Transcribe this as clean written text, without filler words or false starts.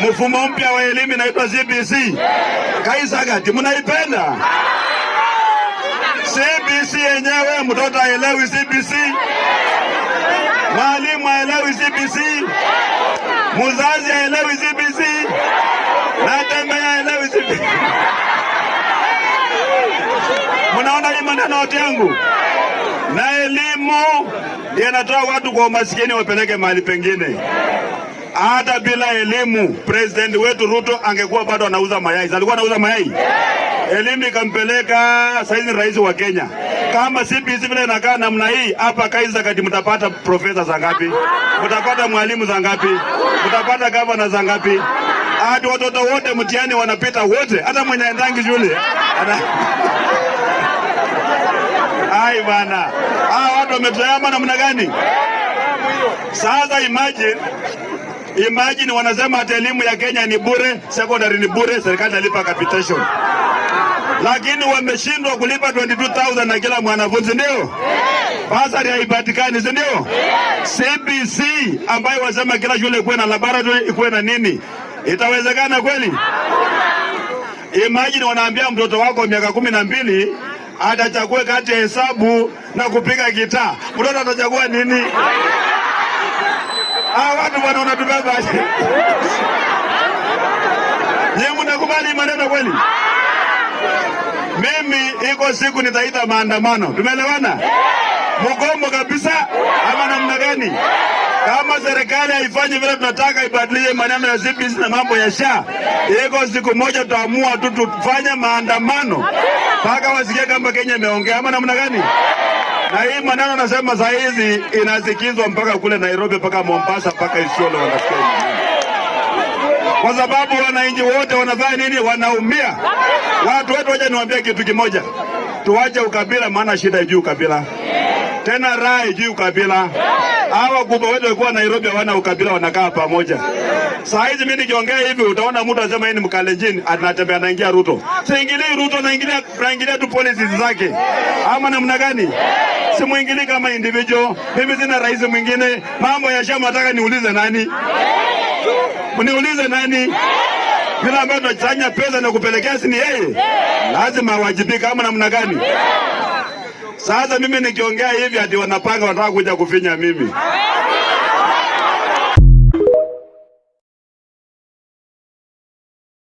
Mfumo mpya wa elimu inaitwa CBC. Kaisagati mnaipenda? CBC yenyewe mtoto haelewi CBC. Mwalimu haelewi CBC. Mzazi haelewi CBC. Na tembea haelewi CBC. Mnaona hii maneno yote yangu? Na elimu inatoa watu kwa umasikini wapeleke mahali pengine. Hata bila elimu, president wetu Ruto angekuwa bado anauza mayai. Alikuwa anauza mayai. Elimu ikampeleka saizi rais wa Kenya. Kama CBC vile inakaa namna hii, hapa Kaisagati mtapata profesa za ngapi? Mtapata mwalimu za ngapi? Mtapata gavana za ngapi? Hadi watoto wote mtihani wanapita wote, hata mwenye aendangi shule. Ai bana. Watu wametuama namna gani? Sasa imagine wanasema hata elimu ya Kenya ni bure, secondary ni bure, serikali inalipa capitation. Lakini wameshindwa kulipa 22,000 na kila mwanafunzi, ndio? Basari haipatikani, si ndio? CBC ambayo wasema kila shule ikuwe na laboratory, ikuwe na nini? Itawezekana kweli? Imagine wanaambia mtoto wako miaka 12 atachague kati ya hesabu na kupiga gitaa. Mtoto atachagua nini? Watu bwana wanatubeba. Nyinyi mnakubali maneno kweli? Mimi iko siku nitaita maandamano. Tumeelewana? Mgomo kabisa ama namna gani? Kama serikali haifanyi vile tunataka, ibadilishe maneno ya CBC na mambo ya SHA, iko siku moja tutaamua tu tufanye maandamano mpaka wasikie kama Kenya imeongea ama namna gani? Na hii maneno nasema saa hizi inasikizwa mpaka kule Nairobi, mpaka Mombasa, mpaka Isiolo wanasikia. Kwa sababu wananchi wote wanafanya nini? Wanaumia. Watu wetu, waje niwaambie kitu kimoja. Tuache ukabila, maana shida juu ukabila. Tena rai juu ukabila. Hawa kubwa wetu walikuwa Nairobi hawana ukabila, wanakaa pamoja. Saa hizi mimi nikiongea hivi utaona mtu anasema yeye ni Mkalenjin, anatembea anaingia Ruto. Siingilii Ruto, naingilia tu policies zake. Ama namna gani? Si muingili kama individual. Mimi sina rais mwingine. Mambo ya shamba nataka niulize nani? Uniulize nani? Yule ambaye tunachanya pesa na kupelekea si ni yeye? Lazima awajibike ama namna gani? Sasa mimi nikiongea hivi ati wanapanga wanataka kuja kufinya mimi.